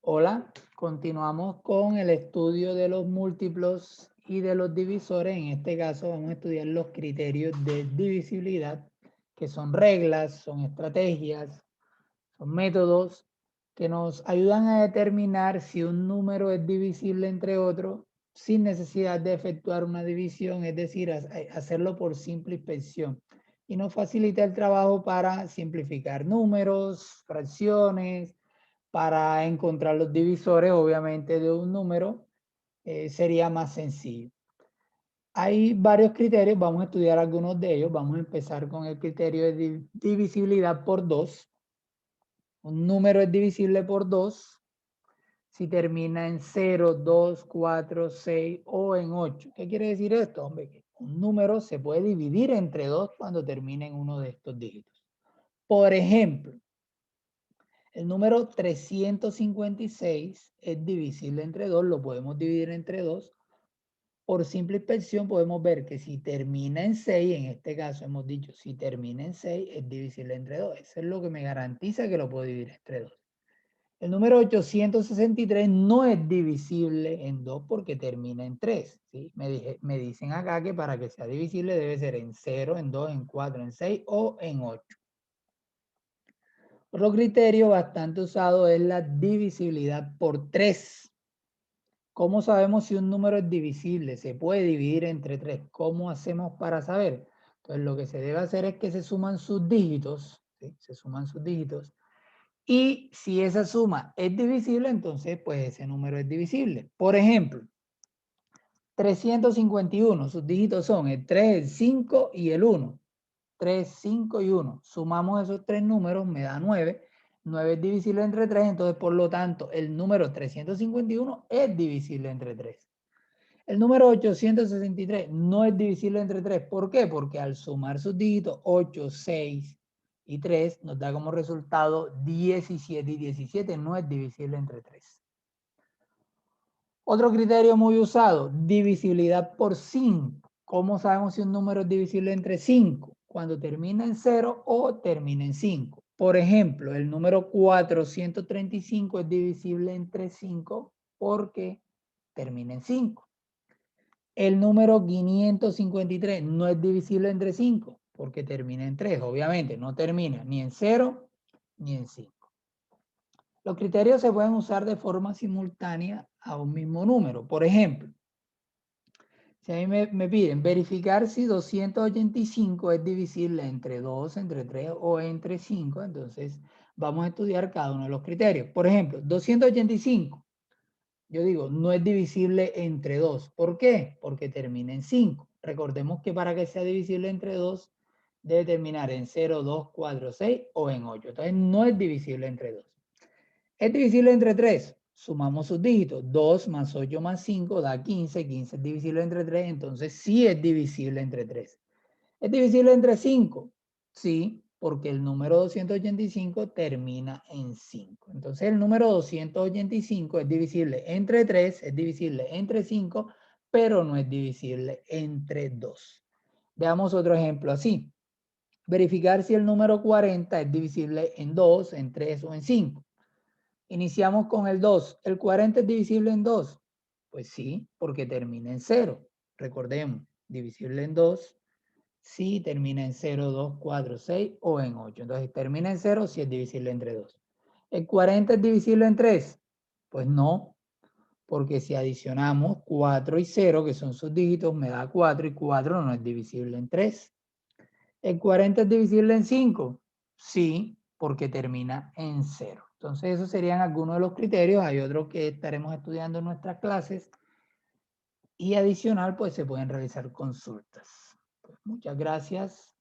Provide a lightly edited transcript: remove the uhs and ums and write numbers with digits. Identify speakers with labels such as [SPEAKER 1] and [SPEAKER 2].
[SPEAKER 1] Hola, continuamos con el estudio de los múltiplos y de los divisores. En este caso vamos a estudiar los criterios de divisibilidad, que son reglas, son estrategias, son métodos que nos ayudan a determinar si un número es divisible entre otros sin necesidad de efectuar una división, es decir, hacerlo por simple inspección. Y nos facilita el trabajo para simplificar números, fracciones, para encontrar los divisores, obviamente, de un número, sería más sencillo. Hay varios criterios, vamos a estudiar algunos de ellos. Vamos a empezar con el criterio de divisibilidad por 2. Un número es divisible por 2 si termina en 0, 2, 4, 6 o en 8. ¿Qué quiere decir esto? Hombre, que un número se puede dividir entre 2 cuando termine en uno de estos dígitos. Por ejemplo, el número 356 es divisible entre 2, lo podemos dividir entre 2. Por simple inspección podemos ver que si termina en 6, en este caso hemos dicho, si termina en 6 es divisible entre 2. Eso es lo que me garantiza que lo puedo dividir entre 2. El número 863 no es divisible en 2 porque termina en 3. ¿Sí? Me dicen acá que para que sea divisible debe ser en 0, en 2, en 4, en 6 o en 8. Otro criterio bastante usado es la divisibilidad por 3. ¿Cómo sabemos si un número es divisible? Se puede dividir entre 3. ¿Cómo hacemos para saber? Entonces lo que se debe hacer es que se suman sus dígitos, ¿sí? Se suman sus dígitos. Y si esa suma es divisible, entonces pues ese número es divisible. Por ejemplo, 351, sus dígitos son el 3, el 5 y el 1. 3, 5 y 1. Sumamos esos tres números, me da 9. 9 es divisible entre 3, entonces por lo tanto el número 351 es divisible entre 3. El número 863 no es divisible entre 3. ¿Por qué? Porque al sumar sus dígitos 8, 6 y 3 nos da como resultado 17 y 17 no es divisible entre 3. Otro criterio muy usado, divisibilidad por 5. ¿Cómo sabemos si un número es divisible entre 5? Cuando termina en 0 o termina en 5. Por ejemplo, el número 435 es divisible entre 5 porque termina en 5. El número 553 no es divisible entre 5 porque termina en 3. Obviamente no termina ni en 0 ni en 5. Los criterios se pueden usar de forma simultánea a un mismo número. Por ejemplo, si a mí me piden verificar si 285 es divisible entre 2, entre 3 o entre 5, entonces vamos a estudiar cada uno de los criterios. Por ejemplo, 285, yo digo, no es divisible entre 2. ¿Por qué? Porque termina en 5. Recordemos que para que sea divisible entre 2, debe terminar en 0, 2, 4, 6 o en 8. Entonces no es divisible entre 2. Es divisible entre 3. Sumamos sus dígitos. 2 más 8 más 5 da 15. 15 es divisible entre 3. Entonces sí es divisible entre 3. ¿Es divisible entre 5? Sí, porque el número 285 termina en 5. Entonces el número 285 es divisible entre 3, es divisible entre 5, pero no es divisible entre 2. Veamos otro ejemplo así. Verificar si el número 40 es divisible en 2, en 3 o en 5. Iniciamos con el 2. ¿El 40 es divisible en 2? Pues sí, porque termina en 0. Recordemos, divisible en 2, sí termina en 0, 2, 4, 6 o en 8. Entonces termina en 0 si es divisible entre 2. ¿El 40 es divisible en 3? Pues no, porque si adicionamos 4 y 0, que son sus dígitos, me da 4 y 4 no es divisible en 3. ¿El 40 es divisible en 5? Sí, porque termina en 0. Entonces, esos serían algunos de los criterios. Hay otros que estaremos estudiando en nuestras clases. Y adicional, pues se pueden realizar consultas. Pues, muchas gracias.